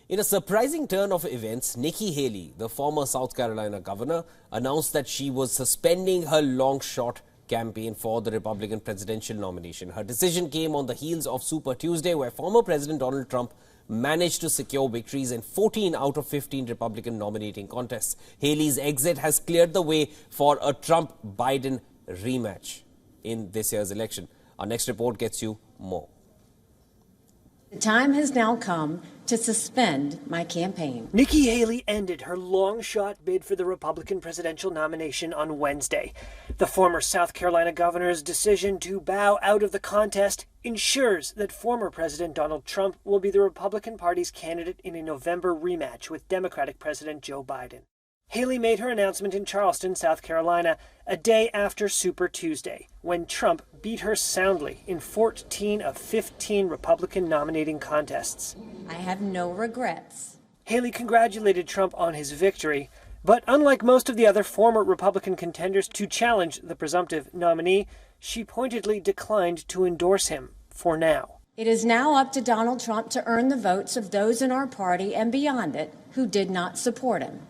In a surprising turn of events, Nikki Haley, the former South Carolina governor, announced that she was suspending her long-shot campaign for the Republican presidential nomination. Her decision came on the heels of Super Tuesday, where former President Donald Trump managed to secure victories in 14 out of 15 Republican nominating contests. Haley's exit has cleared the way for a Trump-Biden rematch in this year's election. Our next report gets you more. The time has now come to suspend my campaign. Nikki Haley ended her long-shot bid for the Republican presidential nomination on Wednesday. The former South Carolina governor's decision to bow out of the contest ensures that former President Donald Trump will be the Republican Party's candidate in a November rematch with Democratic President Joe Biden. Haley made her announcement in Charleston, South Carolina, a day after Super Tuesday, when Trump beat her soundly in 14 of 15 Republican nominating contests. I have no regrets. Haley congratulated Trump on his victory, but unlike most of the other former Republican contenders to challenge the presumptive nominee, she pointedly declined to endorse him for now. It is now up to Donald Trump to earn the votes of those in our party and beyond it who did not support him.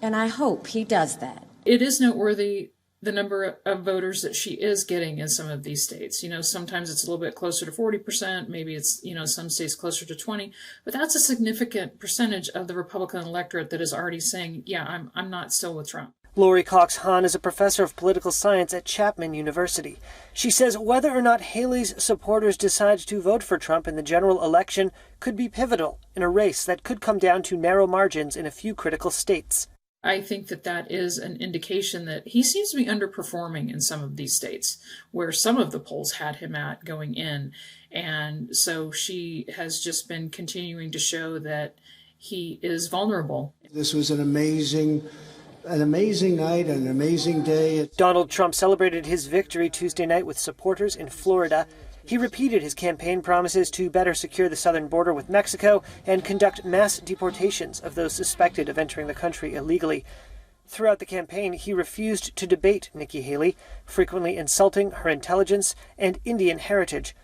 And I hope he does that. It is noteworthy the number of voters that she is getting in some of these states. You know, sometimes it's a little bit closer to 40%, maybe it's, some states closer to 20, but that's a significant percentage of the Republican electorate that is already saying, yeah, I'm not still with Trump. Lori Cox-Hahn is a professor of political science at Chapman University. She says whether or not Haley's supporters decide to vote for Trump in the general election could be pivotal in a race that could come down to narrow margins in a few critical states. I think that is an indication that he seems to be underperforming in some of these states where some of the polls had him at going in. And so she has just been continuing to show that he is vulnerable. This was an amazing night, an amazing day. Donald Trump celebrated his victory Tuesday night with supporters in Florida. He repeated his campaign promises to better secure the southern border with Mexico and conduct mass deportations of those suspected of entering the country illegally. Throughout the campaign, he refused to debate Nikki Haley, frequently insulting her intelligence and Indian heritage.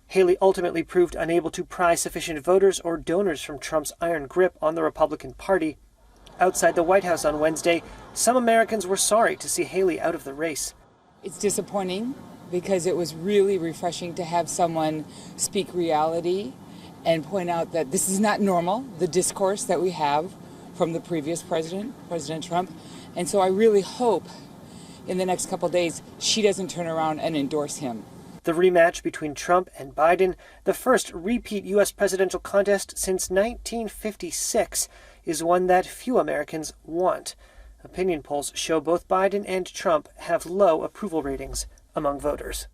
Haley ultimately proved unable to pry sufficient voters or donors from Trump's iron grip on the Republican Party. Outside the White House on Wednesday, some Americans were sorry to see Haley out of the race. It's disappointing because it was really refreshing to have someone speak reality and point out that this is not normal, the discourse that we have from the previous president, President Trump. And so I really hope in the next couple of days she doesn't turn around and endorse him. The rematch between Trump and Biden, the first repeat U.S. presidential contest since 1956, is one that few Americans want. Opinion polls show both Biden and Trump have low approval ratings among voters.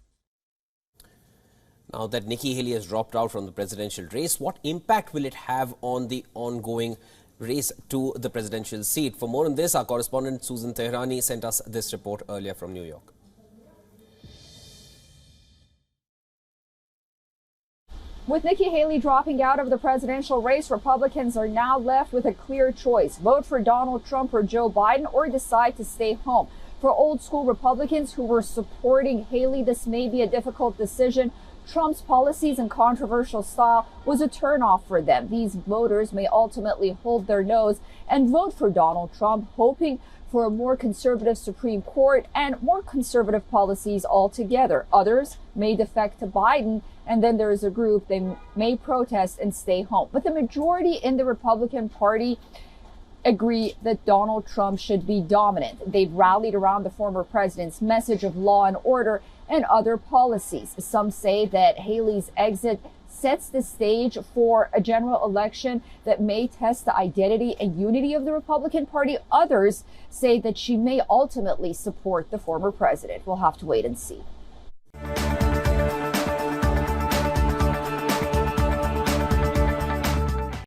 Now that Nikki Haley has dropped out from the presidential race, what impact will it have on the ongoing race to the presidential seat? For more on this, our correspondent Susan Tehrani sent us this report earlier from New York. With Nikki Haley dropping out of the presidential race, Republicans are now left with a clear choice: vote for Donald Trump or Joe Biden, or decide to stay home. For old school Republicans who were supporting Haley, this may be a difficult decision. Trump's policies and controversial style was a turnoff for them. These voters may ultimately hold their nose and vote for Donald Trump, hoping for a more conservative Supreme Court and more conservative policies altogether. Others may defect to Biden, and then there is a group, they may protest and stay home. But the majority in the Republican Party agree that Donald Trump should be dominant. They've rallied around the former president's message of law and order and other policies. Some say that Haley's exit sets the stage for a general election that may test the identity and unity of the Republican Party. Others say that she may ultimately support the former president. We'll have to wait and see.